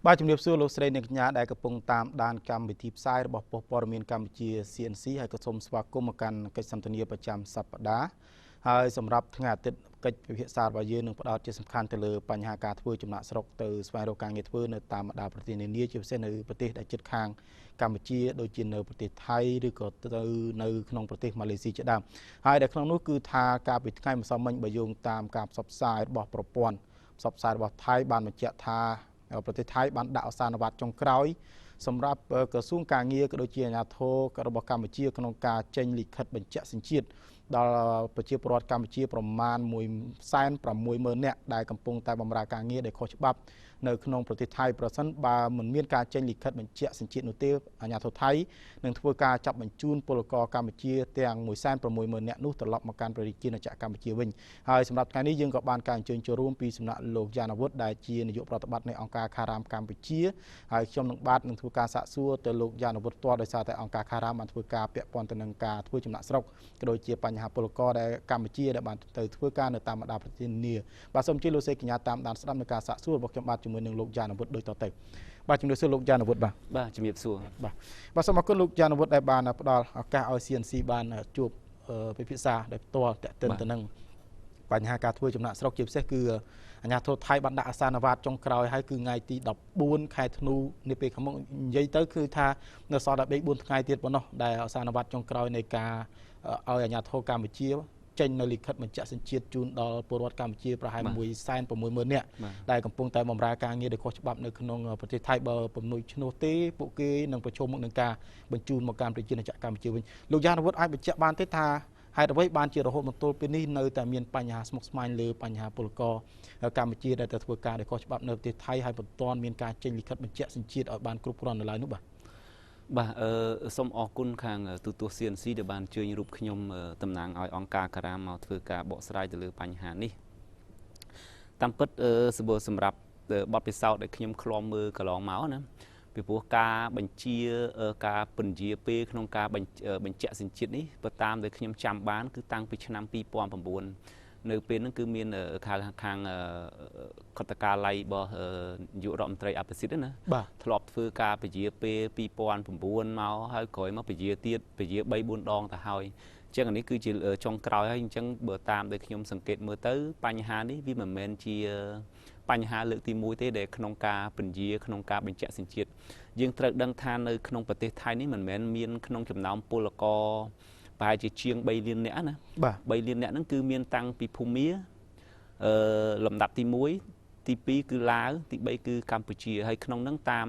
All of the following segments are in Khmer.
Baជំរាបសួរលោកស្រីអ្នកកញ្ញាដែលកំពុងតាមដានកម្មវិធីផ្សាយរបស់ប៉ុស្តិ៍ព័ត៌មានកម្ពុជា CNC ហើយក៏សូមស្វាគមន៍មកកាន់កិច្ចសន្ទនាប្រចាំសប្តាហ៍ហើយសម្រាប់ថ្ងៃអាទិត្យកិច្ចពិភាក្សារបស់យើងនឹងផ្ដោតជាសំខាន់ទៅលើបញ្ហាការធ្វើចំណាក់ស្រុកទៅស្វែងរកការងារធ្វើនៅតាមបណ្ដាប្រទេសនានាជាពិសេសនៅប្រទេសដែលជិតខាងកម្ពុជាដូចជានៅប្រទេសថៃឬក៏ទៅនៅក្នុងប្រទេសម៉ាឡេស៊ីជាដើមហើយដែលក្នុងនោះគឺថាការពីថ្ងៃម្សិលមិញបើយោងតាមការផ្សព្វផ្សាយរបស់ប្រព័ន្ធផ្សព្វផ្សាយរបស់ថៃបានបញ្ជាក់ថាប្រទេសថៃបានដាក់អសានវត្តចុងក្រោយសម្រាប់ក្រសួងការងារក៏ដូចជាអាជ្ញាធររបស់កម្ពុជាក្នុងការចេញលិខិតបញ្ជាក់សញ្ជាតិដល់ប្រជាពលរដ្ឋកម្ពុជាប្រមាណ 160,000 នាក់ដែលកំពុងតែបម្រើការងារដែលខុសច្បាប់នៅក្នុងប្រទេសថៃប្រសិនបើមិនមានការចេញលិខិតបញ្ជាក់សញ្ជាតិនោះទេអាជ្ញាធរថៃនឹងធ្វើការចាប់បញ្ជូនពលករកម្ពុជាទាំង 160,000 នាក់នោះត្រឡប់មកកាន់ប្រជាជាតិកម្ពុជាវិញហើយសម្រាប់ថ្ងៃនេះយើងក៏បានការអញ្ជើញចូលរួមពីសំណាក់លោកយ៉ាណាវុធដែលជានាយកប្រតិបត្តិនៃអង្គការ CARAM កម្ពុជាហើយខ្ញុំនឹងធ្វើការសាកសួរទៅលោកយ៉ាណាវុធផ្ទាល់ដោយសារតែអង្គការ CARAM បានធ្វើការពាក់ព័ន្ធទៅនឹងការធ្វើចំណាក់ស្រុកក៏ដូចជាបញ្ហាពលករដែលកម្ពុជាដែលបានទៅធ្វើការនៅតាមបណ្ដាប្រទេសនានាបាទសូមជម្រាបលោកសេកញ្ញាតាមដានស្ដាប់នៅការសាកសួររបស់ខ្ញុំបាទជាមួយនឹងលោកយ៉ាណាវុធដូចតទៅបាទជំរាបសួរលោកយ៉ាណាវុធបាទជំរាបសួរបាទសូមអរគុណលោកយ៉ាណាវុធដែលបានផ្ដល់ឱកាសឲ្យ CNC បានជួបពិភាក្សាដោយផ្ទាល់តេតិនទៅនឹងបញ្ហាការធ្វើចំណាក់ស្រុកជាពិសេសគឺអាជ្ញាធរថៃបានដាក់អាសានវត្តចុងក្រោយហើយគឺថ្ងៃទី14ខែធ្នូនេះពេលខាងមុខនិយាយទៅគឺថានៅសល់តែ4ថ្ងៃទៀតប៉ុណ្ណោះដែលអាសានវត្តចុងក្រោយនៃការឲ្យអាជ្ញាធរកម្ពុជាចេញនៅលិខិតបញ្ជាក់សញ្ជាតិជូនដល់ពលរដ្ឋកម្ពុជាប្រហែល 160,000 នាក់ដែលកំពុងតែបម្រើការងារដោយខុសច្បាប់នៅក្នុងប្រទេសថៃបើពំនុយឈ្នោះទេពួកគេនឹងប្រឈមមុខនឹងការបញ្ជូនមកកាន់ប្រជាជាតិកម្ពុជាវិញលោកយ៉ាណាវុធអាចបញ្ជាក់បានទេថាហេតុអ្វីបានជារហូតមកទល់ពេលនេះនៅតែមានបញ្ហាស្មុគស្មាញលើបញ្ហាពលករកម្ពុជាដែលទៅធ្វើការដោយខុសច្បាប់នៅប្រទេសថៃហើយមិនទាន់មានការចេញលិខិតបញ្ជាក់សញ្ជាតិឲ្យបានគ្រប់គ្រាន់នៅឡើយនោះបាទសូមអរគុណខាងទូត CNC ដែលបានជួយរូបខ្ញុំតំណាងឲ្យអង្គការ CARAM មកធ្វើការបកស្រាយទៅលើបញ្ហានេះតាមពិតសម្រាប់បទពិសោធន៍ដែលខ្ញុំឃ្លាំមើលកន្លងមកណាពីព្រោះការបញ្ជាការពន្យាពេលក្នុងការបញ្ជាក់សញ្ជាតិនេះបើតាមដែលខ្ញុំចាំបានគឺតាំងពីឆ្នាំ 2009 នៅពេលហ្នឹងគឺមានខាងកតកាល័យរបស់នាយករដ្ឋមន្ត្រីអភិសិទ្ធណាធ្លាប់ធ្វើការពជាពេល 2009 មកហើយក្រោយមកពជាទៀតពជា 3-4 ដងទៅហើយអញ្ចឹងនេះគឺជាចុងក្រោយហើយអញ្ចឹងបើតាមដែលខ្ញុំសង្កេតមើលទៅបញ្ហានេះវាមិនមែនជាបញ្ហាលើកទី1ទេដែលក្នុងការពន្យាក្នុងការបញ្ជាក់សញ្ជាតិយើងត្រូវដឹងថានៅក្នុងប្រទេសថៃនេះមិនមែនមានក្នុងចំណោមពលករប្រហែលជាជាង 3 លាននាក់ណា3លាននាក់ហ្នឹងគឺមានតាំងពីភូមាលំដាប់ទី1ទី2គឺឡាវទី3គឺកម្ពុជាហើយក្នុងហ្នឹងតាម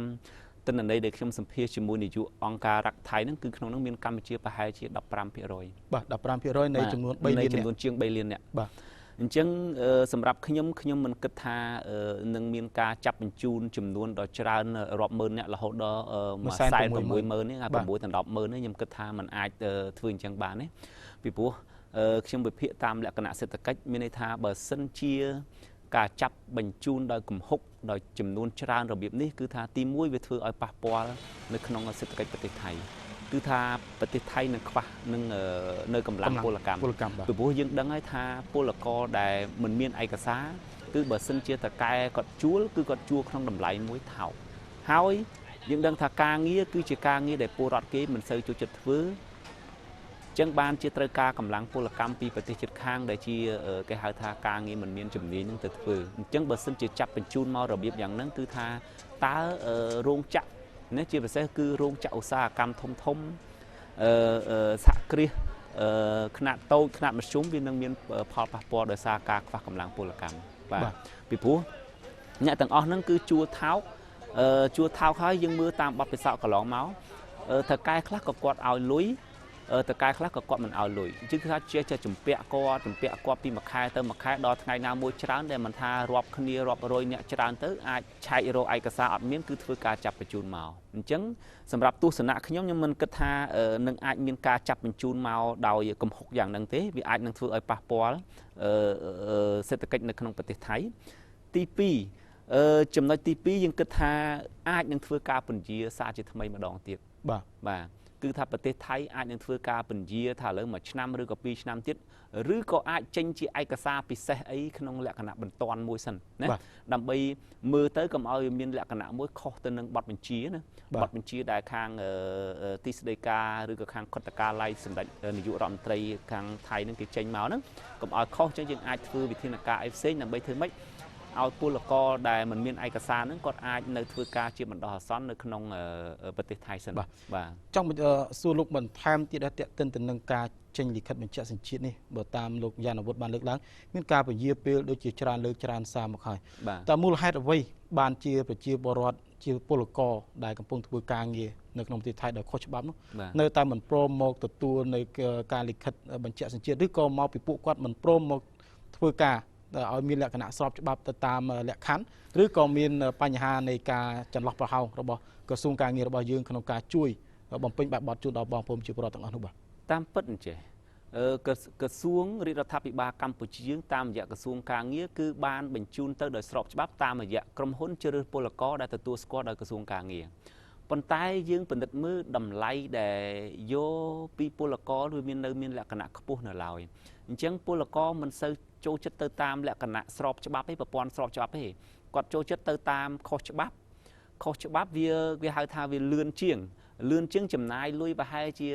ទិន្នន័យដែលខ្ញុំសម្ភាសជាមួយនាយកអង្គការរ៉ាក់ថៃហ្នឹងគឺក្នុងហ្នឹងមានកម្ពុជាប្រហែលជា 15% បាទ 15% នៃចំនួន3លាននាក់ចំនួនជាង 3 លាននាក់បាទអញ្ចឹងសម្រាប់ខ្ញុំមិនគិតថានឹងមានការចាប់បញ្ជូនចំនួនដ៏ច្រើនរាប់ម៉ឺននាក់រហូតដល់ 160,000 នេះ6 10,000នេះខ្ញុំគិតថាมันអាចធ្វើអញ្ចឹងបានទេពីព្រោះខ្ញុំវិភាគតាមលក្ខណៈសេដ្ឋកិច្ចមានន័យថាបើសិនជាការចាប់បញ្ជូនដោយកំហុកដោយចំនួនច្រើនរបៀបនេះគឺថាទី1វាធ្វើឲ្យប៉ះពាល់នៅក្នុងសេដ្ឋកិច្ចប្រទេសថៃគឺថាប្រទេសថៃនឹងខ្វះនឹងនៅកម្លាំងពលកម្មពីព្រោះយើងដឹងហើយថាពលករដែលមិនមានឯកសារគឺបើសិនជាតកែគាត់ជួលគឺគាត់ជួលក្នុងតម្លៃមួយថោកហើយយើងដឹងថាការងារគឺជាការងារដែលពលរដ្ឋគេមិនសូវចូលចិត្តធ្វើចឹងបានជាត្រូវការកម្លាំងពលកម្មពីប្រទេសជិតខាងដែលជាគេហៅថាការងារមិនមានជំនាញនឹងទៅធ្វើអញ្ចឹងបើសិនជាចាប់បញ្ជូនមករបៀបយ៉ាងហ្នឹងគឺថាតើរោងចក្រនេះជាពិសេសគឺរោងចក្រឧស្សាហកម្មធំសហគ្រាសខ្នាតតូចខ្នាតមធ្យមវានឹងមានផលប៉ះពាល់ដោយសារការខ្វះកម្លាំងពលកម្មបាទពីព្រោះអ្នកទាំងអស់ហ្នឹងគឺជួលថោកហើយយើងមើលតាមបទពិសោធន៍កន្លងមកតើកែខ្លះក៏គាត់ឲ្យលុយតើកែខ្លះក៏គាត់មិនឲ្យលុយអញ្ចឹងគឺថាជាចម្ពាក់គាត់ពីមួយខែទៅមួយខែដល់ថ្ងៃណាមួយច្រើនដែលមិនថារាប់គ្នារាប់រយអ្នកច្រើនទៅអាចឆែករកឯកសារអត់មានគឺធ្វើការចាប់បញ្ជូនមកអញ្ចឹងសម្រាប់ទស្សនៈខ្ញុំមិនគិតថានឹងអាចមានការចាប់បញ្ជូនមកដោយកំហុកយ៉ាងហ្នឹងទេវាអាចនឹងធ្វើឲ្យប៉ះពាល់សេដ្ឋកិច្ចនៅក្នុងប្រទេសថៃទី2ចំណុចទី2យើងគិតថាអាចនឹងធ្វើការពន្យាសារជាថ្មីម្ដងទៀត បាទគឺថាប្រទេសថៃអាចនឹងធ្វើការពន្យាថាលើមួយឆ្នាំឬក៏2ឆ្នាំទៀតឬក៏អាចចេញជាឯកសារពិសេសអីក្នុងលក្ខណៈបន្ទាន់មួយសិនណាដើម្បីមើលទៅកុំឲ្យមានលក្ខណៈមួយខុសទៅនឹងបទបញ្ជាណាបទបញ្ជាដែលខាងទីស្តីការឬក៏ខាងកតកាឡៃសម្ដេចនាយករដ្ឋមន្ត្រីខាងថៃនឹងគេចេញមកហ្នឹងកុំឲ្យខុសចឹងយើងអាចធ្វើវិធានការអីផ្សេងដើម្បីធ្វើម៉េចឲ្យពលករដែលមិនមានឯកសារហ្នឹងគាត់អាចនៅធ្វើការជាបណ្ដោះអាសន្ននៅក្នុងប្រទេសថៃសិនបាទចង់សួរលោកបន្ថែមទៀតដែលតេតិនទៅនឹងការចេញលិខិតបញ្ជាក់សញ្ជាតិនេះបើតាមលោកយ៉ានអាវុធបានលើកឡើងមានការពជាពេលដូចជាច្រើនលើកច្រើនសារមកហើយតើមូលហេតុអ្វីបានជាប្រជាពលរដ្ឋជាពលករដែលកំពុងធ្វើការងារនៅក្នុងប្រទេសថៃដោយខុសច្បាប់នោះនៅតែមិនព្រមមកទទួលនៅការលិខិតបញ្ជាក់សញ្ជាតិឬក៏មកពីពួកគាត់មិនព្រមមកធ្វើការឲ្យមានលក្ខណៈស្របច្បាប់ទៅតាមលក្ខខណ្ឌឬក៏មានបញ្ហានៃការចន្លោះប្រហោងរបស់ក្រសួងការងាររបស់យើងក្នុងការជួយបំពេញបែបបទជូនដល់បងប្អូនជាពលរដ្ឋទាំងអស់នោះបាទតាមពិតអញ្ចេះក្រសួងរាជរដ្ឋាភិបាលកម្ពុជាយើងតាមរយៈក្រសួងការងារគឺបានបញ្ជូនទៅដោយស្របច្បាប់តាមរយៈក្រុមហ៊ុនជ្រើសពលករដែលទទួលស្គាល់ដោយក្រសួងការងារប៉ុន្តែយើងពិនិត្យមើលតម្លៃដែលយកពីពលករវាមានលក្ខណៈខ្ពស់នៅឡើយអញ្ចឹងពលករមិនសូវចូលចិត្តទៅតាមលក្ខណៈស្របច្បាប់ទេប្រព័ន្ធស្របច្បាប់ទេគាត់ចូលចិត្តទៅតាមខុសច្បាប់វាហៅថាវាលឿនជាងចំណាយលុយប្រហែលជា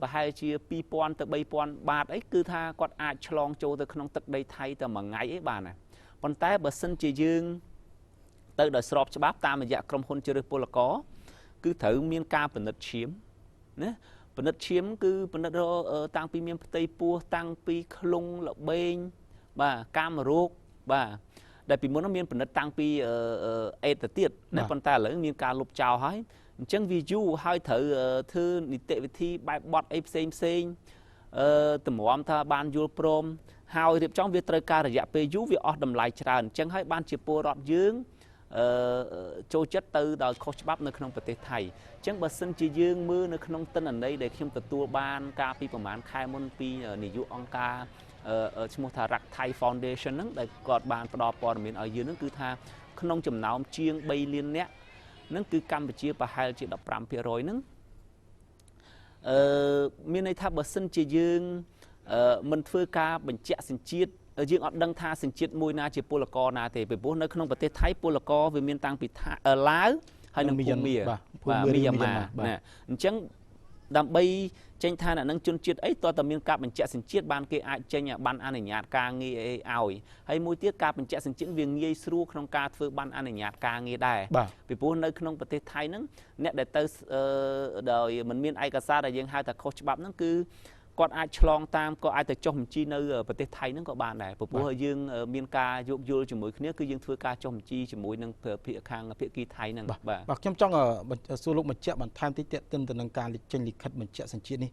2000ទៅ3000បាតអីគឺថាគាត់អាចឆ្លងចូលទៅក្នុងទឹកដីថៃតែមួយថ្ងៃអីបានណាប៉ុន្តែបើសិនជាយើងទៅដោយស្របច្បាប់តាមរយៈក្រុមហ៊ុនជ្រើសពលករគឺត្រូវមានការពិនិត្យឈាមណាពិនិត្យឈាមគឺពិនិត្យតាំងពីមានផ្ទៃពោះតាំងពីក្លុងលបែងបាទកាមរោគបាទដែលពីមុនមានពិនិត្យតាំងពីអេតទៅទៀតណាប៉ុន្តែឥឡូវមានការលុបចោលហើយអញ្ចឹងវាយូរហើយត្រូវធ្វើនីតិវិធីបែបបត់អីផ្សេងតម្រាំថាបានយល់ព្រមហើយរៀបចំវាត្រូវការរយៈពេលយូរវាអស់តម្លៃច្រើនអញ្ចឹងហើយបានជាពលរដ្ឋយើងចូលចិត្តទៅដោយខុសច្បាប់នៅក្នុងប្រទេសថៃអញ្ចឹងបើសិនជាយើងមើលនៅក្នុងទិន្នន័យដែលខ្ញុំទទួលបានកាលពីប្រហែលខែមុនពីនាយកអង្គការឈ្មោះថា Rak Thai Foundation ហ្នឹងដែលគាត់បានផ្ដល់ព័ត៌មានឲ្យយើងហ្នឹងគឺថាក្នុងចំណោមជាង3លាននាក់ហ្នឹងគឺកម្ពុជាប្រហែលជា 15% ហ្នឹងមានន័យថាបើសិនជាយើងមិនធ្វើការបញ្ជាក់សញ្ជាតិយើងអត់ដឹងថាសញ្ជាតិមួយណាជាពលករណាទេពីព្រោះនៅក្នុងប្រទេសថៃពលករវាមានតាំងពីឡាវហើយនិងភូមាយ៉ាម៉ាណាអញ្ចឹងដើម្បីចេញថាអ្នកនឹងជនជាតិអីតើតើមានការបញ្ជាក់សញ្ជាតិបានគេអាចចេញបានអនុញ្ញាតការងារអីឲ្យហើយមួយទៀតការបញ្ជាក់សញ្ជាតិវាងាយស្រួលក្នុងការធ្វើបានអនុញ្ញាតការងារដែរពីព្រោះនៅក្នុងប្រទេសថៃហ្នឹងអ្នកដែលទៅដោយមិនមានឯកសារដែលយើងហៅថាខុសច្បាប់ហ្នឹងគឺគាត់អាចឆ្លងតាមក៏អាចទៅចុះបញ្ជីនៅប្រទេសថៃហ្នឹងក៏បានដែរព្រោះយើងមានការយោគយល់ជាមួយគ្នាគឺយើងធ្វើការចុះបញ្ជីជាមួយនឹងភាគីថៃហ្នឹងបាទខ្ញុំចង់សួរលោកបញ្ជាក់បន្ថែមតិចតេតិនទៅនឹងការចេញលិខិតបញ្ជាក់សញ្ជាតិនេះ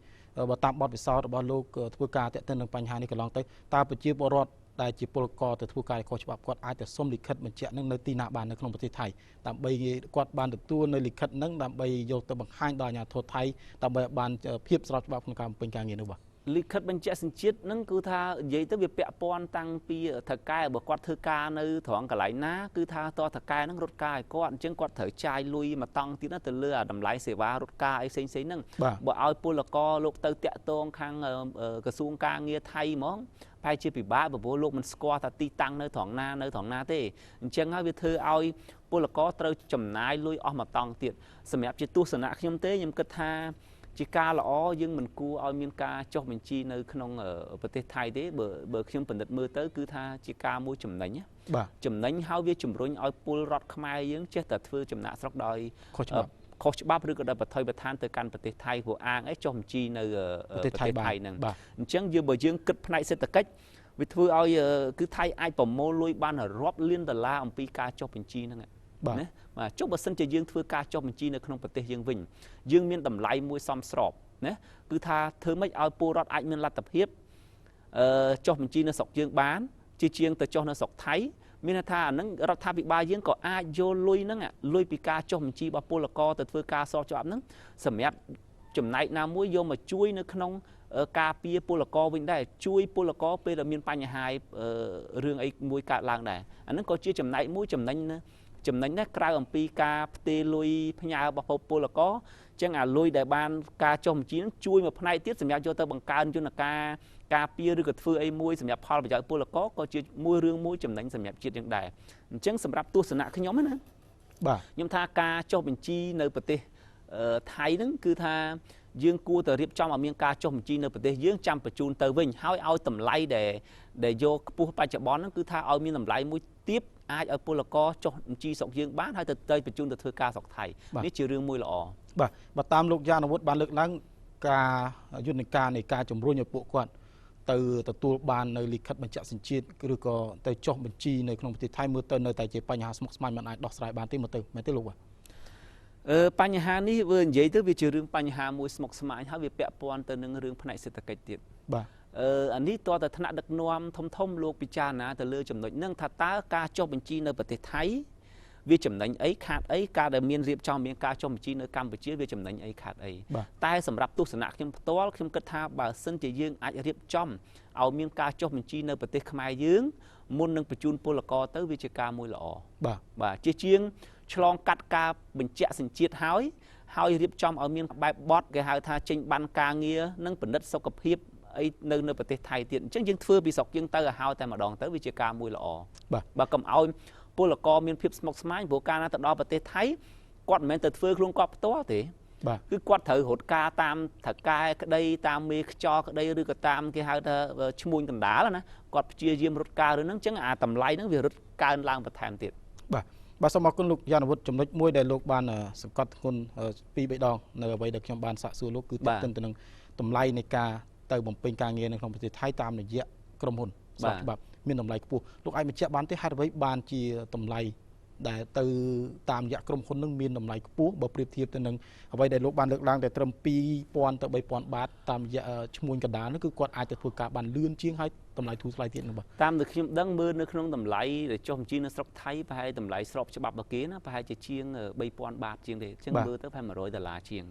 បើតាមបទពិសោធន៍របស់លោកធ្វើការតេតិននឹងបញ្ហានេះកន្លងទៅតើប្រជាពលរដ្ឋដែលជាពលករទៅធ្វើការខុសច្បាប់គាត់អាចទៅសុំលិខិតបញ្ជាក់នឹងនៅទីណាបាននៅក្នុងប្រទេសថៃដើម្បីគាត់បានទទួលនៅលិខិតនឹងដើម្បីយកទៅបង្ហាញដល់អាជ្ញាធរថៃដើម្បីបានភាពស្របច្បាប់ក្នុងការបំពេញការងារនោះបាទលិខិតបញ្ជាក់សញ្ជាតិហ្នឹងគឺថានិយាយទៅវាពាក់ព័ន្ធតាំងពីថៅកែបើគាត់ធ្វើការនៅត្រង់កន្លែងណាគឺថាតថៅកែហ្នឹងរត់ការឲ្យគាត់អញ្ចឹងគាត់ត្រូវចាយលុយមកតង់ទៀតទៅលើតម្លៃសេវារត់ការអីផ្សេងហ្នឹងបើឲ្យពលករលោកទៅតាក់ទងខាងក្រសួងការងារថៃហ្មងប្រហែលជាពិបាកព្រោះលោកមិនស្គាល់ថាទីតាំងនៅត្រង់ណាទេអញ្ចឹងហើយវាធ្វើឲ្យពលករត្រូវចំណាយលុយអស់មកតង់ទៀតសម្រាប់ជាទស្សនៈខ្ញុំទេខ្ញុំគិតថាជាការល្អយើងមិនគួរឲ្យមានការចុះបញ្ជីនៅក្នុងប្រទេសថៃទេបើខ្ញុំពិនិត្យមើលទៅគឺថាជាការមួយចំណេញហើយវាជំរុញឲ្យពលរដ្ឋខ្មែរយើងចេះតែធ្វើចំណាក់ស្រុកដោយខុសច្បាប់ឬក៏ដោយបថុយបឋានទៅកាន់ប្រទេសថៃព្រោះអាងអីចុះបញ្ជីនៅប្រទេសថៃហ្នឹងអញ្ចឹងបើយើងគិតផ្នែកសេដ្ឋកិច្ចវាធ្វើឲ្យគឺថៃអាចប្រមូលលុយបានរាប់លានដុល្លារអំពីការចុះបញ្ជីហ្នឹងណាបាទចុះបើសិនជាយើងធ្វើការចុះបញ្ជីនៅក្នុងប្រទេសយើងវិញយើងមានតម្លៃមួយសមស្របណាគឺថាធ្វើម៉េចឲ្យពលរដ្ឋអាចមានលទ្ធភាពចុះបញ្ជីនៅស្រុកយើងបានជាជាងទៅចុះនៅស្រុកថៃមានថាអានឹងរដ្ឋាភិបាលយើងក៏អាចយកលុយហ្នឹងលុយពីការចុះបញ្ជីរបស់ពលករទៅធ្វើការស្របច្បាប់ហ្នឹងសម្រាប់ចំណែកណាមួយយកមកជួយនៅក្នុងការពារពលករវិញដែរជួយពលករពេលដែលមានបញ្ហារឿងអីមួយកើតឡើងដែរអានឹងក៏ជាចំណែកមួយចំណេញ ចំណេញនេះក្រៅអំពីការផ្ទេរលុយផ្ញើរបស់ពលករចឹងអាលុយដែលបានការចុះបញ្ជីនឹងជួយមួយផ្នែកទៀតសម្រាប់យកទៅបង្កើនយន្តការពារឬក៏ធ្វើអីមួយសម្រាប់ផលប្រយោជន៍ពលករក៏ជាមួយរឿងមួយចំណេញសម្រាប់ជាតិយើងដែរអញ្ចឹងសម្រាប់ទស្សនៈខ្ញុំណាបាទខ្ញុំថាការចុះបញ្ជីនៅប្រទេសថៃហ្នឹងគឺថាយើងគួរតែរៀបចំឲ្យមានការចុះបញ្ជីនៅប្រទេសយើងចាំបញ្ជូនទៅវិញហើយឲ្យតម្លៃដែលយកខ្ពស់បច្ចុប្បន្នហ្នឹងគឺថាឲ្យមានតម្លៃមួយទាបអាចឲ្យពលករចុះបញ្ជីស្រុកយើងបានហើយទៅបញ្ជូនទៅធ្វើការស្រុកថៃនេះជារឿងមួយល្អបាទបើតាមលោកយ៉ានុវុធបានលើកឡើងការយន្តការនៃការជំរុញឲ្យពួកគាត់ទៅទទួលបាននៅលិខិតបញ្ជាក់សញ្ជាតិឬក៏ទៅចុះបញ្ជីនៅក្នុងប្រទេសថៃមើលទៅនៅតែជាបញ្ហាស្មុគស្មាញមិនអាចដោះស្រាយបានទេមើលទៅមែនទេលោកបាទបញ្ហានេះវានិយាយទៅវាជារឿងបញ្ហាមួយស្មុគស្មាញហើយវាពាក់ព័ន្ធទៅនឹងរឿងផ្នែកសេដ្ឋកិច្ចទៀតបាទអានេះតើថ្នាក់ដឹកនាំធំលោកពិចារណាទៅលើចំណុចហ្នឹងថាតើការចុះបញ្ជីនៅប្រទេសថៃវាចំណេញអីខាតអីការដែលមានរៀបចំមានការចុះបញ្ជីនៅកម្ពុជាវាចំណេញអីខាតអីតែសម្រាប់ទស្សនៈខ្ញុំផ្ទាល់ខ្ញុំគិតថាបើសិនជាយើងអាចរៀបចំឲ្យមានការចុះបញ្ជីនៅប្រទេសខ្មែរយើងមុននឹងបញ្ជូនពលករទៅវាជាការមួយល្អបាទជាជាងឆ្លងកាត់ការបញ្ជាក់សញ្ជាតិហើយរៀបចំឲ្យមានបែបបត់គេហៅថាចេញបានការងារនិងពិនិត្យសុខភាពអីនៅប្រទេសថៃទៀតអញ្ចឹងយើងធ្វើពីស្រុកយើងទៅឲ្យហើយតែម្ដងទៅវាជាការមួយល្អបើកុំឲ្យពលករមានភាពស្មុគស្មាញព្រោះការណាទៅដល់ប្រទេសថៃគាត់មិនមែនទៅធ្វើខ្លួនគាត់ផ្ទាល់ទេគឺគាត់ត្រូវរត់ការតាមថៅកែក្តីតាមមេខ្យល់ក្តីឬក៏តាមគេហៅថាឈ្មួញកណ្ដាលណាគាត់ព្យាយាមរត់ការរឿងហ្នឹងអញ្ចឹងអាតម្លៃហ្នឹងវារត់កើនឡើងបន្ថែមទៀតបាទសូមអរគុណលោកយ៉ានុវុធចំណុចមួយដែលលោកបានសង្កត់ធ្ងន់2-3 ដងនៅអ្វីដែលខ្ញុំបានសាកសួរលោកគឺទាក់ទងទៅនឹងតម្លៃនៃការទៅបំពេញការងារនៅក្នុងប្រទេសថៃតាមរយៈក្រុមហ៊ុនស្របច្បាប់មានតម្លៃខ្ពស់លោកអាចបញ្ជាក់បានទេហេតុអ្វីបានជាតម្លៃដែលទៅតាមរយៈក្រុមហ៊ុននឹងមានតម្លៃខ្ពស់បើប្រៀបធៀបទៅនឹងអ្វីដែលលោកបានលើកឡើងតែត្រឹម2000ទៅ3000បាតតាមរយៈឈ្មួញកណ្ដាលនោះគឺគាត់អាចទៅធ្វើការបានលឿនជាងហើយតម្លៃធូរថ្លៃទៀតនោះបាទតាមដែលខ្ញុំដឹងមើលនៅក្នុងតម្លៃដែលចុះបញ្ជីនៅស្រុកថៃប្រហែលតម្លៃស្របច្បាប់របស់គេណាប្រហែលជាជាង3000បាតជាងទេអញ្ចឹងមើលទៅប្រហែល$100ជាង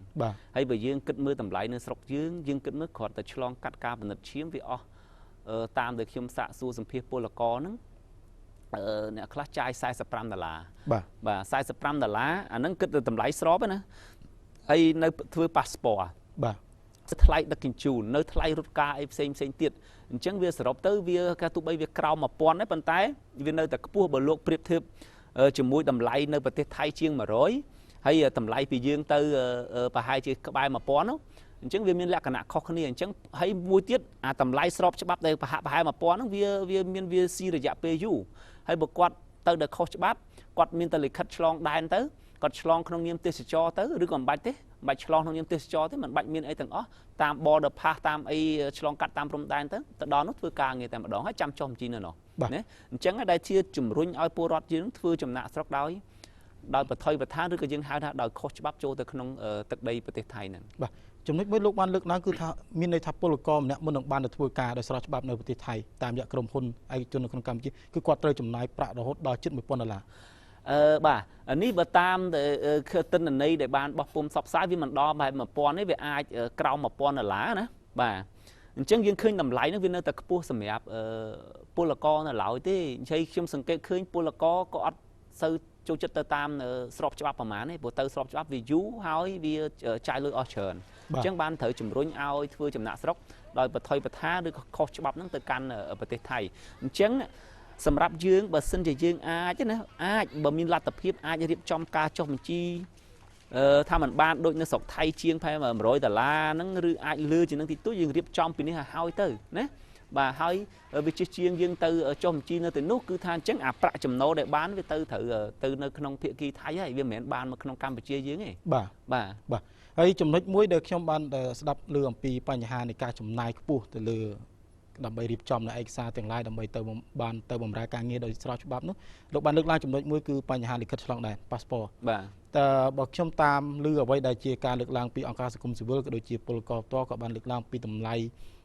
ហើយបើយើងគិតមើលតម្លៃនៅស្រុកយើងគិតមើលគ្រាន់តែឆ្លងកាត់ការផលិតឈាមវាអស់តាមដែលខ្ញុំសាកសួរសម្ភាសពលករហ្នឹងអ្នកខ្លះចាយ$45បាទ$45អាហ្នឹងគិតទៅតម្លៃស្របណាហើយនៅធ្វើប៉ាសពតបាទថ្លៃដឹកជញ្ជូននៅថ្លៃរថការអីផ្សេងទៀតអញ្ចឹងវាសរុបទៅវាការទោះបីវាក្រោម1000ដែរប៉ុន្តែវានៅតែខ្ពស់បើលោកប្រៀបធៀបជាមួយតម្លៃនៅប្រទេសថៃជាង100ហើយតម្លៃពីយើងទៅប្រហែលជាក្បែរ1000នោះអញ្ចឹងវាមានលក្ខណៈខុសគ្នាអញ្ចឹងហើយមួយទៀតអាតម្លៃស្របច្បាប់ដែលប្រហែល1000ហ្នឹងវាស៊ីរយៈពេលយូរហើយបើគាត់ទៅដល់ខុសច្បាប់គាត់មានតែលិខិតឆ្លងដែនទៅគាត់ឆ្លងក្នុងនាមទេសចរទៅឬក៏មិនបាច់ទេមិនបាច់ឆ្លងក្នុងនាមទេសចរទេមិនបាច់មានអីទាំងអស់តាម border pass តាមអីឆ្លងកាត់តាមព្រំដែនទៅដល់នោះធ្វើការងារតែម្ដងហើយចាំចុះបញ្ជីនៅនោះណាអញ្ចឹងដែលជាជំរុញឲ្យពលរដ្ឋយើងធ្វើចំណាក់ស្រុកដោយបថុយបឋានឬក៏យើងហៅថាដោយខុសច្បាប់ចូលទៅក្នុងទឹកដីប្រទេសថៃហ្នឹងបាទចំណុចមួយលោកបានលើកឡើងគឺថាមានន័យថាពលករម្នាក់មុននឹងបានទៅធ្វើការដោយស្របច្បាប់នៅប្រទេសថៃតាមរយៈក្រុមហ៊ុនឯកជននៅក្នុងកម្ពុជាគឺគាត់ត្រូវចំណាយប្រាក់រហូតដល់ជិត$1000បាទនេះបើតាមទិន្នន័យដែលបានបោះពុម្ពផ្សព្វផ្សាយវាមិនដល់បែប1000ទេវាអាចក្រោម$1000ណាបាទអញ្ចឹងយើងឃើញតម្លៃហ្នឹងវានៅតែខ្ពស់សម្រាប់ពលករនៅឡើយទេអញ្ចឹងខ្ញុំសង្កេតឃើញពលករក៏អត់សូវចូលចិត្តទៅតាមស្របច្បាប់ប្រហែលទេព្រោះទៅស្របច្បាប់វាយូរហើយវាចាយលុយអស់ច្រើនអញ្ចឹងបានត្រូវជំរុញឲ្យធ្វើចំណាក់ស្រុកដោយបថុយបឋានឬក៏ខុសច្បាប់ហ្នឹងទៅកាន់ប្រទេសថៃអញ្ចឹងសម្រាប់យើងបើសិនជាយើងអាចណាអាចបើមានលទ្ធភាពអាចរៀបចំការចុះបញ្ជីថាมันបានដូចនៅស្រុកថៃជាងប្រហែល$100ហ្នឹងឬអាចលើជាងនឹងតិចតួចយើងរៀបចំពីនេះឲ្យទៅណាបាទហើយវាជាជាងយើងទៅចុះបញ្ជីនៅទីនោះគឺថាអញ្ចឹងអាប្រាក់ចំណូលដែលបានវាទៅនៅក្នុងភាគីថៃហើយវាមិនមែនបានមកក្នុងកម្ពុជាយើងទេបាទហើយចំណុចមួយដែលខ្ញុំបានស្ដាប់លើអំពីបញ្ហានៃការចំណាយខ្ពស់ទៅលើដើម្បីរៀបចំនៅឯកសារទាំងឡាយដើម្បីទៅបានទៅបម្រើការងារដោយស្របច្បាប់នោះលោកបានលើកឡើងចំណុចមួយគឺបញ្ហាលិខិតឆ្លងដែនប៉ាសពតបាទតើបើខ្ញុំតាមឮអ្វីដែលជាការលើកឡើងពីអង្គការសង្គមស៊ីវិលក៏ដូចជាពលករផ្ទាល់ក៏បានលើកឡើងពីតម្លៃ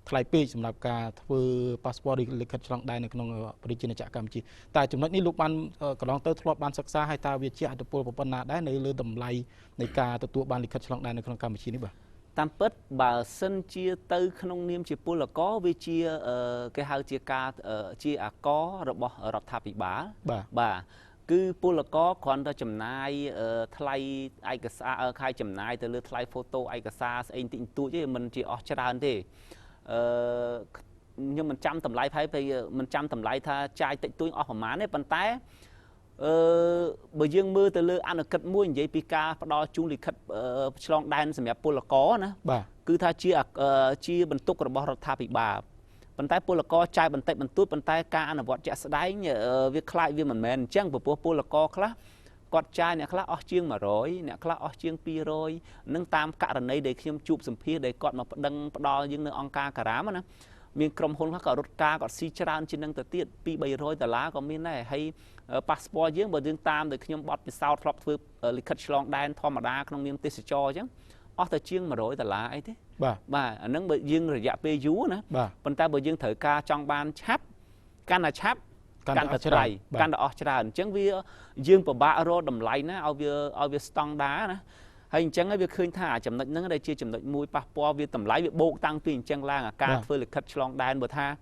ថ្លៃពេកសម្រាប់ការធ្វើប៉ាសពតឬលិខិតឆ្លងដែននៅក្នុងប្រជាជាតិកម្ពុជាតែចំណុចនេះលោកបានកន្លងទៅធ្លាប់បានសិក្សាហើយតើវាជាអត្តពលប៉ុណ្ណាដែរនៅលើតម្លៃនៃការទទួលបានលិខិតឆ្លងដែននៅក្នុងកម្ពុជានេះបាទតាមពិតបើសិនជាទៅក្នុងនាមជាពលករវាជាគេហៅជាការជាអាកររបស់រដ្ឋាភិបាលបាទ cứ pula có còn ta chấm nai thay ai cả xa khai chấm nai từ lừa thay photo ai cả xa anh tịnh tụi chứ mình chỉ ở trên đàn thế nhưng mình chăm tầm lại phải mình chăm tầm lại tha trai tịnh tụi ở má này bàn tay bởi dương mưa từ lừa ăn được cất muối vậy pika đo chung lịch khất long đan xem pula có nè cứ tha chia bần túc rồi bỏ tha bị bà bàn tay pula có trai bàn tay bàn tút bàn tay ca là vọt chẹt đáy việc khai việc mình mền chẳng của pula có khá quạt trai nè khá ở chiêng mà rồi nè khá ở chiêng pi rồi nâng tam cả lần này để khi chụp sầm phi để quạt mà đăng đo những nơi on ca cả đám á miền cầm hôn khác ở rốt ca quạt si chran trên nâng tự tiết pi bày rồiแต่lá có miền này hay passport dương bờ dương tam để khi bọt bị sao thọp thưa lịch khất long đan thom mà đa không miền tây cho chứ ở tại chiêng mà rồiแต่lá ấy thế bà nâng bờ dương rồi dạ pe dú nữa bàn tay bờ dương thời ca trong ban chắp can là chắp can là trái can là trái chẳng vì dương bờ ba rô đầm lạnh á ao việc stong đá nữa hay chẳng ấy việc khơi thả chấm nợ nâng ở đây chia chấm nợ mùi passport việc tầm lái việc bộ tăng tiền chẳng lang à ca phơi lịch khất long đan bờ tha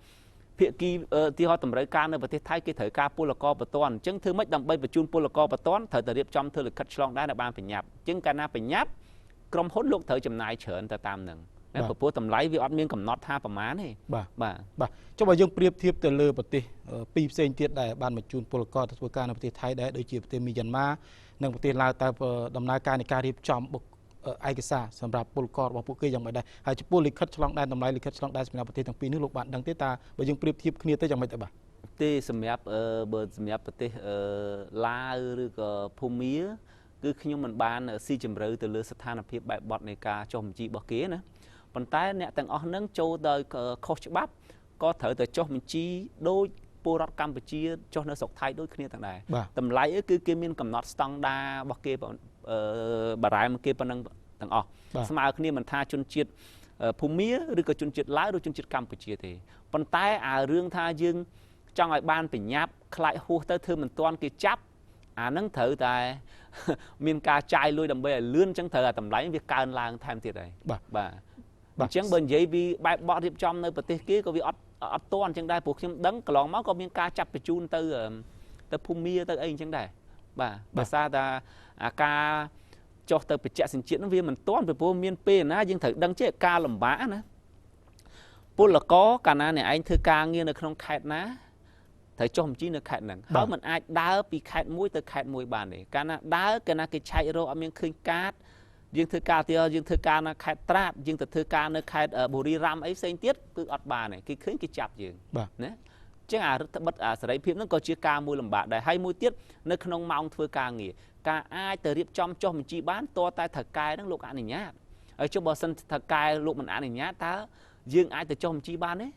phía kiaที่họ tầm lấy ca nơiประเทศไทยcái thời ca pula co bờ toàn chẳng thứ mấy đầm bay bờ chun pula co bờ toàn thời thời điểm trong thời lịch khất long đan là ban phải nhập chẳng ca na phải nhậpกรมพ้นลูกเธอจำนายเฉินแต่ตามหนึ่งนั่นผมพูดตำไลวิออดเมียงกับน็อตท่าประมาณนี่บ่จะว่ายังเปรียบเทียบแต่เลือปฏิปีเซนเทียดได้บ้านมาจูนโปรกอตัวการในประเทศไทยได้โดยจีบประเทศมียันมาในประเทศลาวแต่ดำเนินการในการรีบจอมบุกไอกษาสำหรับโปรกอว่าพวกเกย์ยังไม่ได้หายจะพูดลิขิตฉลองได้ตำไลลิขิตฉลองได้สำหรับประเทศทั้งปีนึกลูกบ้านดังเตตาว่ายังเปรียบเทียบគ្នាទៅយ៉ាងម៉េចទៅបាទទីសម្រាប់បើសម្រាប់ប្រទេសឡាវឬក៏ភូមាគឺខ្ញុំមិនបានស៊ីជម្រៅទៅលើស្ថានភាពបែបបទនៃការចុះបញ្ជីរបស់គេណាប៉ុន្តែអ្នកទាំងអស់ហ្នឹងចូលដោយខុសច្បាប់ក៏ត្រូវតែចុះបញ្ជីដោយពលរដ្ឋកម្ពុជាចុះនៅស្រុកថៃដូចគ្នាទាំងដែរតម្លៃគឺគេមានកំណត់ស្តង់ដាររបស់គេបារ៉ែមគេប៉ុណ្ណឹងទាំងអស់ស្មើគ្នាមិនថាជនជាតិភូមាឬក៏ជនជាតិឡាវឬជនជាតិកម្ពុជាទេប៉ុន្តែរឿងថាយើងចង់ឲ្យបានបញ្ញាប់ខ្លាចហួសទៅធ្វើមិនទាន់គេចាប់អាហ្នឹងត្រូវតែមានការចាយលុយដើម្បីឲ្យលឿនអញ្ចឹងត្រូវតែតម្លៃវាកើនឡើងថែមទៀតហើយបាទអញ្ចឹងបើនិយាយពីបែបបទរៀបចំនៅប្រទេសគេក៏វាអត់ទាន់អញ្ចឹងដែរព្រោះខ្ញុំដឹងកន្លងមកក៏មានការចាប់បញ្ជូនទៅភូមាទៅអីអញ្ចឹងដែរបាទបើសារថាការចុះទៅបច្ចេកសញ្ជាតិហ្នឹងវាមិនទាន់ពីព្រោះមានពេលណាយើងត្រូវដឹងចេះការលំបាកណាពលករកាលណាអ្នកឯងធ្វើការងារនៅក្នុងខេត្តណាត្រូវចុះបញ្ជីនៅខេត្តហ្នឹងហើយมันអាចដើរពីខេត្តមួយទៅខេត្តមួយបានទេកាលណាដើរកាលណាគេឆែករកអត់មានឃើញកាតយើងធ្វើការទៀតយើងធ្វើការនៅខេត្តត្រាតយើងទៅធ្វើការនៅខេត្តបុរីរាមអីផ្សេងទៀតគឺអត់បានទេគេឃើញគេចាប់យើងណាចឹងរដ្ឋបិទសេរីភាពហ្នឹងក៏ជាការមួយលំបាកដែរហើយមួយទៀតនៅក្នុងម៉ោងធ្វើការងារការអាចទៅរៀបចំចុះបញ្ជីបានតតែថៅកែហ្នឹងលោកអនុញ្ញាតហើយចុះបើសិនថៅកែលោកមិនអនុញ្ញាតតើយើងអាចទៅចុះបញ្ជីបានទេ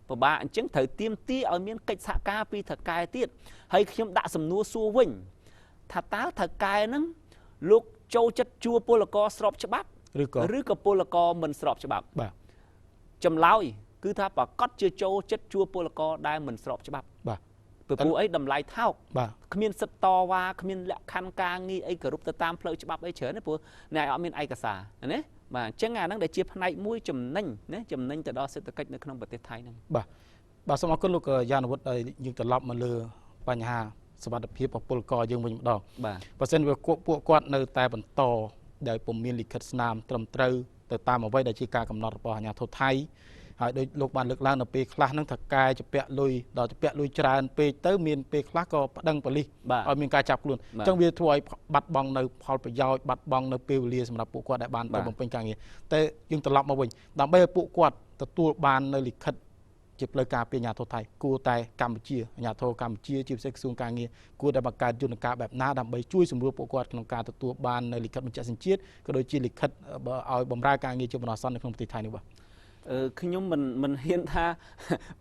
ពិបាកអញ្ចឹងត្រូវទៀមទីឲ្យមានកិច្ចសហការពីថៅកែទៀតហើយខ្ញុំដាក់សំណួរសួរវិញថាតើថៅកែហ្នឹងលោកចូលចិត្តជួពលករស្របច្បាប់ឬក៏ពលករមិនស្របច្បាប់បាទចម្លើយគឺថាប្រកាសជាចូលចិត្តជួពលករដែលមិនស្របច្បាប់បាទព្រោះអីតម្លៃថោកបាទគ្មានសិទ្ធិតវ៉ាគ្មានលក្ខខណ្ឌការងារអីគោរពទៅតាមផ្លូវច្បាប់អីច្រើនទេព្រោះអ្នកអត់មានឯកសារណាបាទអញ្ចឹងអាហ្នឹងដែលជាផ្នែកមួយចំណេញណាចំណេញទៅដល់សេដ្ឋកិច្ចនៅក្នុងប្រទេសថៃហ្នឹងបាទសូមអរគុណលោកយ៉ានវុធដែលយើងត្រឡប់មកលើបញ្ហាសុវត្ថិភាពរបស់ពលករយើងវិញម្ដងបើសិនវាពួកគាត់នៅតែបន្តដែលពុំមានលិខិតស្នាមត្រឹមត្រូវទៅតាមអ្វីដែលជាការកំណត់របស់អាជ្ញាធរថៃហើយដូចលោកបានលើកឡើងនៅពេលខ្លះហ្នឹងថាកែជពាក់លុយដល់ជពាក់លុយច្រើនពេកទៅមានពេលខ្លះក៏ប្តឹងប៉ូលីសឲ្យមានការចាប់ខ្លួនអញ្ចឹងវាធ្វើឲ្យបាត់បង់នៅផលប្រយោជន៍បាត់បង់នៅពេលវេលាសម្រាប់ពួកគាត់ដែលបានទៅបំពេញការងារតែយើងត្រឡប់មកវិញដើម្បីឲ្យពួកគាត់ទទួលបាននៅលិខិតជាផ្លូវការពីអាជ្ញាធរថៃគួរតែកម្ពុជាអាជ្ញាធរកម្ពុជាជាពិសេសក្រសួងការងារគួរតែបង្កើតយន្តការបែបណាដើម្បីជួយសម្រួលពួកគាត់ក្នុងការទទួលបាននៅលិខិតបញ្ជាក់សញ្ជាតិក៏ដូចជាលិខិតឲ្យបម្រើការងារជាបណ្ដោះអាសន្ននៅក្នុងប្រទេសថៃនេះបាទខ្ញុំមិនហ៊ានថា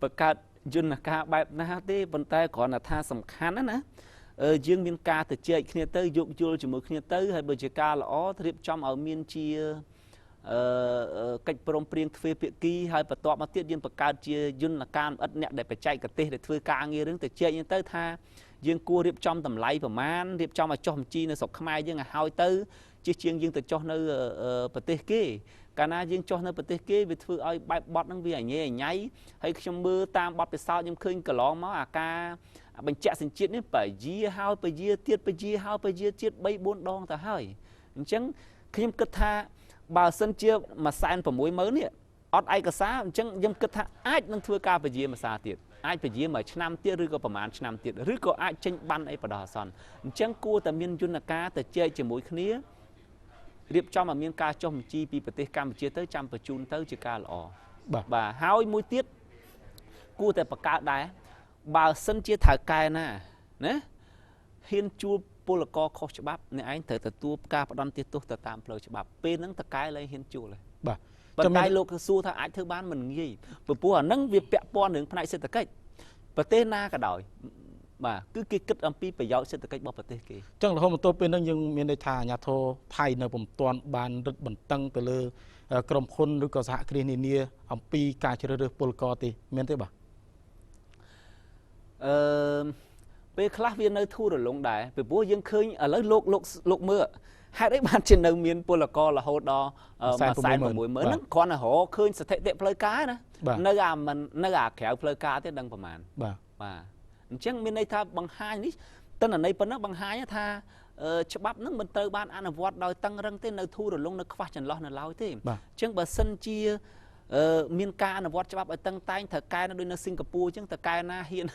បង្កើតយន្តការបែបណាទេប៉ុន្តែគ្រាន់តែថាសំខាន់ណាយើងមានការទៅជែកគ្នាទៅយោគយល់ជាមួយគ្នាទៅហើយបើជាការល្អរៀបចំឲ្យមានជាកិច្ចព្រមព្រៀងទ្វេភាគីហើយបន្ទាប់មកទៀតយើងបង្កើតជាយន្តការអិតអ្នកដែលបច្ចេកទេសដែលធ្វើការងាររឿងទៅជែកហ្នឹងទៅថាយើងគួររៀបចំតម្លៃប្រមាណរៀបចំឲ្យចុះបញ្ជីនៅស្រុកខ្មែរយើងឲ្យហើយទៅជាជាងយើងទៅចុះនៅប្រទេសគេកាលណាយើងចុះនៅប្រទេសគេវាធ្វើឲ្យបែបបត់ហ្នឹងវាអញ៉េអញ៉ៃហើយខ្ញុំមើលតាមបទពិសោធន៍ខ្ញុំឃើញកន្លងមក បញ្ជាក់សញ្ជាតិនេះបើយាហើយបើយាទៀតបើយាហើយបើយាទៀត3 4 ដងទៅហើយអញ្ចឹងខ្ញុំគិតថាបើសិនជាមួយសែន 60000 នេះអត់ឯកសារអញ្ចឹងខ្ញុំគិតថាអាចនឹងធ្វើការពជាមួយសាទៀតអាចពជាមួយឆ្នាំទៀតឬក៏ប្រហែលឆ្នាំទៀតឬក៏អាចចេញបានអីបដោះអាសន្នអញ្ចឹងគួរតែមានយន្តការទៅជែកជាមួយគ្នារៀបចំឲ្យមានការចុះបញ្ជីពីប្រទេសកម្ពុជាទៅចាំបញ្ជូនទៅជាការល្អបាទហើយមួយទៀតគួរតែបង្កើតដែរបើសិនជាថៅកែណាហ៊ានជួលពលករខុសច្បាប់អ្នកឯងត្រូវទទួលការផ្ដន់ទោសទៅតាមផ្លូវច្បាប់ពេលហ្នឹងតកែលែងហ៊ានជួលបាទប៉ុន្តែលោកសួរថាអាចធ្វើបានមិនងាយព្រោះអាហ្នឹងវាពាក់ព័ន្ធនឹងផ្នែកសេដ្ឋកិច្ចប្រទេសណាក៏ដោយបាទគឺគេគិតអំពីប្រយោជន៍សេដ្ឋកិច្ចរបស់ប្រទេសគេអញ្ចឹងរហូតមកទល់ពេលហ្នឹងយើងមានន័យថាអាជ្ញាធរថៃនៅពុំទាន់បានរឹតបន្តឹងទៅលើក្រុមហ៊ុនឬក៏សហគ្រាសនានាអំពីការជ្រើសរើសពលករទេមែនទេបាទពេលខ្លះវានៅធូររលុងដែរពីព្រោះយើងឃើញឥឡូវលោកមើលហេតុអីបានជានៅមានពលកររហូតដល់ 160,000 ហ្នឹងគ្រាន់តែរកឃើញស្ថិតិផ្លូវការណានៅអាក្រៅផ្លូវការទេដឹងប្រហែលបាទអញ្ចឹងមានន័យថាបង្ហាញនេះតន្ន័យប៉ុណ្ណឹងបង្ហាញថាច្បាប់ហ្នឹងមិនត្រូវបានអនុវត្តដោយតឹងរឹងទេនៅធូររលុងនៅខ្វះចន្លោះនៅឡើយទេអញ្ចឹងបើសិនជាមានការអនុវត្តច្បាប់ឲ្យតឹងតែងត្រូវកែនៅដូចនៅសិង្ហបុរីអញ្ចឹងតកែណាហ៊ាន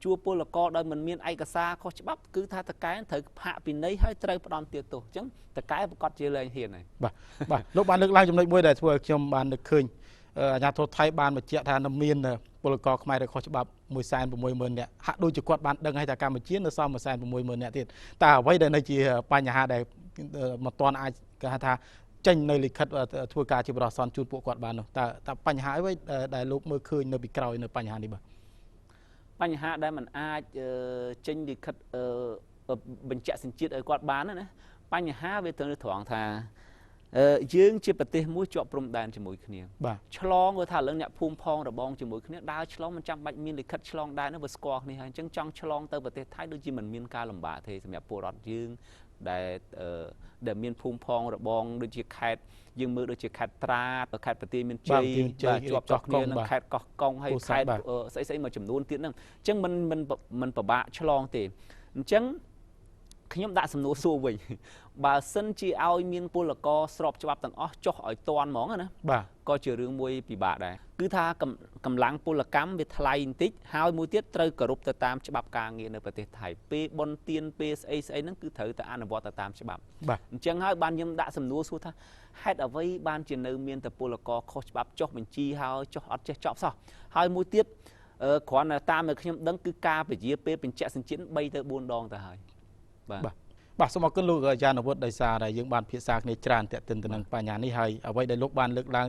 ជួពលករដោយមិនមានឯកសារខុសច្បាប់គឺថាតកែត្រូវផាកពិន័យហើយត្រូវផ្ដន់ទោសអញ្ចឹងតកែប្រកាសជាលែងហ៊ានហើយបាទលោកបានលើកឡើងចំណុចមួយដែលធ្វើឲ្យខ្ញុំបាននឹកឃើញអាជ្ញាធរថៃបានបញ្ជាក់ថានៅមានពលករខ្មែរដែលខុសច្បាប់ 160,000 នាក់ហាក់ដូចជាគាត់បានដឹងហើយថាកម្ពុជានៅសល់ 160,000 នាក់ទៀតតែអ្វីដែលនៅជាបញ្ហាដែលមិនទាន់អាចគេហៅថាចេញនៅលិខិតធ្វើការជាបរិយាសនជូនពួកគាត់បាននោះតើបញ្ហាអ្វីដែលលោកមើលឃើញនៅពីក្រោយនៅបញ្ហានេះបាទបញ្ហាដែលมันអាចចេញលិខិតបញ្ជាក់សញ្ជាតិឲ្យគាត់បានណាបញ្ហាវាទៅត្រង់ថាយើងជាប្រទេសមួយជាប់ព្រំដែនជាមួយគ្នាឆ្លងគាត់ថាឥឡូវអ្នកភូមិផងរបងជាមួយគ្នាដើរឆ្លងមិនចាំបាច់មានលិខិតឆ្លងដែននោះវាស្គាល់គ្នាហើយអញ្ចឹងចង់ឆ្លងទៅប្រទេសថៃដូចជាមិនមានការលំបាកទេសម្រាប់ពលរដ្ឋយើងដែលមានភូមិផងរបងដូចជាខេត្តយើងមើលដូចជាខេត្តត្រាតខេត្តបន្ទាយមានជ័យជាប់ចោះគ្នានឹងខេត្តកោះកុងហើយខេត្តស្អីមួយចំនួនទៀតហ្នឹងអញ្ចឹងមិនពិបាកឆ្លងទេអញ្ចឹងខ្ញុំដាក់សំណួរសួរវិញបើសិនជាឲ្យមានពលករស្របច្បាប់ទាំងអស់ចុះឲ្យតាន់ហ្មងណាក៏ជារឿងមួយពិបាកដែរគឺថាកម្លាំងពលកម្មវាថ្លៃបន្តិចហើយមួយទៀតត្រូវគោរពទៅតាមច្បាប់ការងារនៅប្រទេសថៃពេលបុណ្យទានពេលស្អីហ្នឹងគឺត្រូវតែអនុវត្តទៅតាមច្បាប់អញ្ចឹងហើយបានខ្ញុំដាក់សំណួរសួរថាហេតុអ្វីបានជានៅមានតែពលករខុសច្បាប់ចុះបញ្ជីហើយចុះអត់ចេះចប់សោះហើយមួយទៀតគ្រាន់តែតាមដែលខ្ញុំដឹងគឺការពជាពេលបញ្ជាក់សញ្ជាតិ3 ទៅ 4 ដងទៅហើយបាទសូមអរគុណលោកយ៉ានវុធដោយសារតែយើងបានភាសាគ្នាច្រើនទាក់ទិនទៅនឹងបញ្ហានេះហើយអ្វីដែលលោកបានលើកឡើង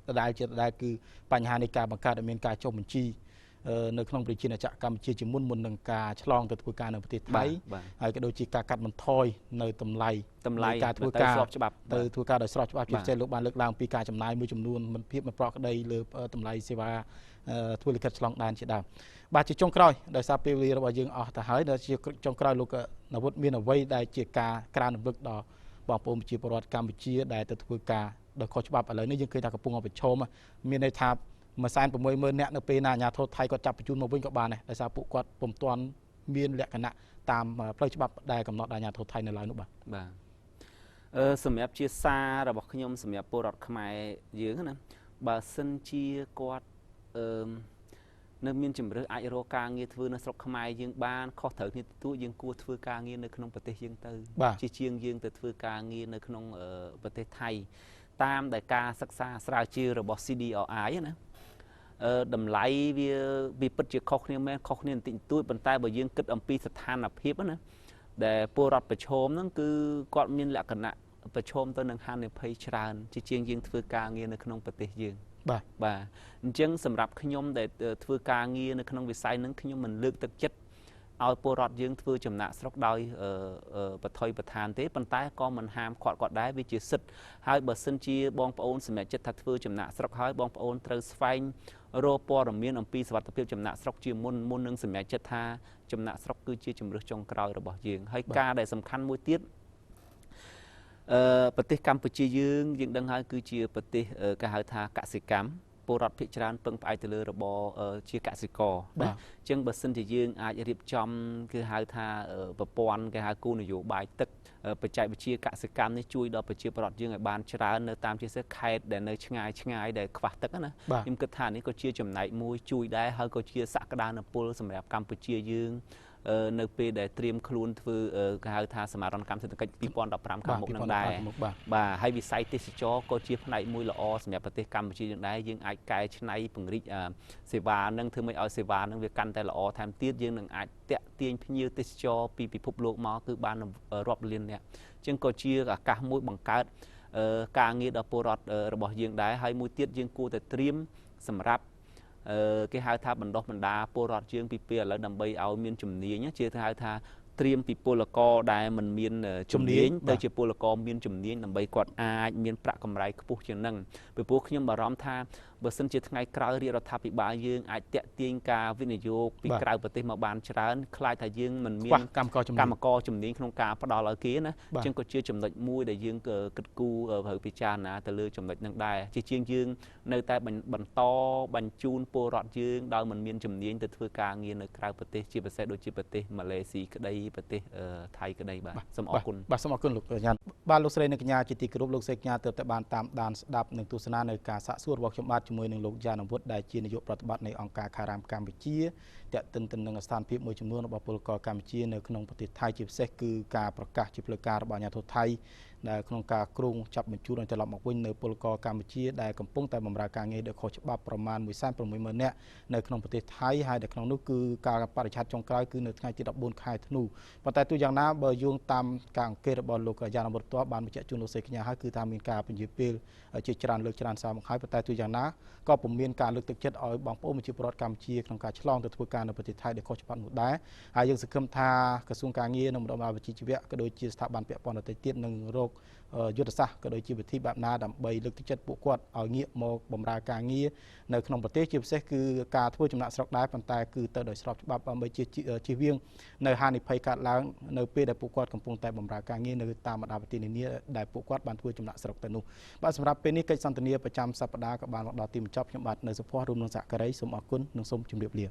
ដដែលគឺបញ្ហានៃការបង្កើតឲ្យមានការចុះបញ្ជីនៅក្នុងប្រជាណាចក្រកម្ពុជាជាមុននឹងការឆ្លងទៅធ្វើការនៅប្រទេសថៃហើយក៏ដូចជាការកាត់បន្ថយនៅតម្លៃការធ្វើការស្របច្បាប់ទៅធ្វើការដោយស្របច្បាប់ជាពិសេសលោកបានលើកឡើងពីការចំណាយមួយចំនួនមិនភាពមិនប្រក្រតីលើតម្លៃសេវាធ្វើលិខិតឆ្លងដែនជាដើមបាទជាចុងក្រោយដោយសារពេលវេលារបស់យើងអស់ទៅហើយដល់ជាចុងក្រោយលោកនវុធមានអ្វីដែលជាការក្រើនរំលឹកដល់បងប្អូនប្រជាពលរដ្ឋកម្ពុជាដែលទៅធ្វើការដោយខុសច្បាប់ឥឡូវនេះយើងឃើញថាកំពុងប្រឈមមានន័យថា 160,000 នាក់នៅពេលណាអាជ្ញាធរថៃគាត់ចាប់បញ្ជូនមកវិញក៏បានដែរដោយសារពួកគាត់ពុំទាន់មានលក្ខណៈតាមផ្លូវច្បាប់ដែលកំណត់ដោយអាជ្ញាធរថៃនៅឡើយនោះបាទសម្រាប់ជាសាររបស់ខ្ញុំសម្រាប់ពលរដ្ឋខ្មែរយើងណាបើសិនជាគាត់នៅមានជំរឿសអាចរកការងារធ្វើនៅស្រុកខ្មែរយើងបានខុសត្រូវគ្នាទទួលយើងគួរធ្វើការងារនៅក្នុងប្រទេសយើងទៅជាជាងយើងទៅធ្វើការងារនៅក្នុងប្រទេសថៃតាមដែលការសិក្សាស្រាវជ្រាវរបស់ CDRI ណាតម្លៃវាពិតជាខុសគ្នាមែនខុសគ្នាបន្តិចបន្តួចប៉ុន្តែបើយើងគិតអំពីស្ថានភាពណាដែលពលរដ្ឋប្រឈមហ្នឹងគឺគាត់មានលក្ខណៈប្រឈមទៅនឹងហានិភ័យច្រើនជាជាងយើងធ្វើការងារនៅក្នុងប្រទេសយើងបាទអញ្ចឹងសម្រាប់ខ្ញុំដែលធ្វើការងារនៅក្នុងវិស័យហ្នឹងខ្ញុំមិនលើកទឹកចិត្តឲ្យពលរដ្ឋយើងធ្វើចំណាក់ស្រុកដោយបថុយបឋានទេប៉ុន្តែក៏មិនហាមឃាត់គាត់ដែរវាជាសិទ្ធិហើយបើសិនជាបងប្អូនសម្រេចចិត្តថាធ្វើចំណាក់ស្រុកហើយបងប្អូនត្រូវស្វែងរកព័ត៌មានអំពីសុវត្ថិភាពចំណាក់ស្រុកជាមុននឹងសម្រេចចិត្តថាចំណាក់ស្រុកគឺជាជំរើសចុងក្រោយរបស់យើងហើយការដែលសំខាន់មួយទៀតប្រទេសកម្ពុជាយើងដឹងហើយគឺជាប្រទេសគេហៅថាកសិកម្មព ពលរដ្ឋភាគច្រើនពឹងផ្អែកទៅលើរបរជាកសិករណាអញ្ចឹងបើសិនជាយើងអាចរៀបចំគឺហៅថាប្រព័ន្ធគេហៅគោលនយោបាយទឹកបច្ចេកវិទ្យាកសិកម្មនេះជួយដល់ប្រជាពលរដ្ឋយើងឲ្យបានច្រើននៅតាមជាពិសេសខេត្តដែលនៅឆ្ងាយដែលខ្វះទឹកណាខ្ញុំគិតថានេះក៏ជាចំណែកមួយជួយដែរហើយក៏ជាសក្តានុពលសម្រាប់កម្ពុជាយើងនៅពេលដែលត្រៀមខ្លួនធ្វើគេហៅថាសមារណកម្មសេដ្ឋកិច្ច2015ខាងមុខនឹងដែរបាទហើយវិស័យទេសចរក៏ជាផ្នែកមួយល្អសម្រាប់ប្រទេសកម្ពុជាយើងដែរយើងអាចកែច្នៃពង្រីកសេវានឹងធ្វើម៉េចឲ្យសេវានឹងវាកាន់តែល្អថែមទៀតយើងនឹងអាចតាក់ទាញភ្ញៀវទេសចរពីពិភពលោកមកគឺបានរាប់លានអ្នកអញ្ចឹងក៏ជាឱកាសមួយបង្កើតការងារដល់ពលរដ្ឋរបស់យើងដែរហើយមួយទៀតយើងគួរតែត្រៀមសម្រាប់គេហៅថាបណ្ដុះបណ្ដាពលរដ្ឋយើងពីពេលឥឡូវដើម្បីឲ្យមានជំនាញជាហៅថាត្រៀមពីពលករដែលមិនមានជំនាញទៅជាពលករមានជំនាញដើម្បីគាត់អាចមានប្រាក់កម្រៃខ្ពស់ជាងនឹងពីព្រោះខ្ញុំបារម្ភថាបើសិនជាថ្ងៃក្រោយរដ្ឋាភិបាលយើងអាចតាក់ទាញការវិនិយោគពីក្រៅប្រទេសមកបានច្រើនខ្លាចថាយើងមិនមានកម្មករជំនាញក្នុងការផ្ដល់ឲ្យគេណាអញ្ចឹងក៏ជាចំណុចមួយដែលយើងគិតគូរត្រូវពិចារណាទៅលើចំណុចនឹងដែរជាជាងយើងនៅតែបន្តបញ្ជូនពលរដ្ឋយើងដោយមិនមានជំនាញទៅធ្វើការងារនៅក្រៅប្រទេសជាពិសេសដូចជាប្រទេសម៉ាឡេស៊ីក្តីប្រទេសថៃក្តីបាទសូមអរគុណបាទសូមអរគុណលោកកញ្ញាបាទលោកស្រីនិងកញ្ញាជាទីគោរពលោកស្រីកញ្ញាទើបតែបានតាមដានស្ដាប់និងទស្សនានៅការសាកសួររបស់ខ្ញុំបាទជាមួយនឹងលោកយ៉ានវុធដែលជានាយកប្រតិបត្តិនៃអង្គការCARAMកម្ពុជាទាក់ទិនទៅនឹងស្ថានភាពមួយចំនួនរបស់ពលករកម្ពុជានៅក្នុងប្រទេសថៃជាពិសេសគឺការប្រកាសជាផ្លូវការរបស់អាជ្ញាធរថៃដែលក្នុងការគ្រងចាប់បញ្ជូនឲ្យត្រឡប់មកវិញនៅពលករកម្ពុជាដែលកំពុងតែបម្រើការងារដោយខុសច្បាប់ប្រមាណ 160,000 នាក់នៅក្នុងប្រទេសថៃហើយដែលក្នុងនោះគឺការបរិច្ឆេទចុងក្រោយគឺនៅថ្ងៃទី14 ខែធ្នូប៉ុន្តែទោះយ៉ាងណាបើយោងតាមការអង្កេតរបស់លោកយ៉ានវុធផ្ទាល់បានបញ្ជាក់ជូនលោកស្រីកញ្ញាហើយគឺថាមានការពន្យាពេលជាច្រើនលើកច្រើនសារមកហើយប៉ុន្តែទោះយ៉ាងណាក៏ពុំមានការលើកទឹកចិត្តឲ្យបងប្អូនប្រជាពលរដ្ឋកម្ពុជាក្នុងការឆ្លងទៅធ្វើការនៅប្រទេសថៃដោយខុសច្បាប់នោះដែរហើយយើងសង្ឃឹមថាក្រសួងការងារនិងមន្ត្រីវិជ្ជាជីវៈក៏ដូចជាស្ថាប័នពាក់ព័ន្ធដទៃទៀតនឹងរកយុទ្ធសាស្ត្រក៏ដូចជាវិធីបែបណាដើម្បីលើកទឹកចិត្តពួកគាត់ឲ្យងាកមកបម្រើការងារនៅក្នុងប្រទេសជាពិសេសគឺការធ្វើចំណាក់ស្រុកដែរប៉ុន្តែគឺទៅដោយស្របច្បាប់ដើម្បីជៀសវាងនៅហានិភ័យកើតឡើងនៅពេលដែលពួកគាត់កំពុងតែបម្រើការងារនៅតាមបណ្ដាប្រទេសនានាដែលពួកគាត់បានធ្វើចំណាក់ស្រុកទៅនោះបាទសម្រាប់ពេលនេះកិច្ចសន្ទនាប្រចាំសប្តាហ៍ក៏បានមកដល់ទីបញ្ចប់ខ្ញុំបាទនៅសុភ័ក្ររួមនឹងសហការីសូមអរគុណនិងសូមជម្រាបលា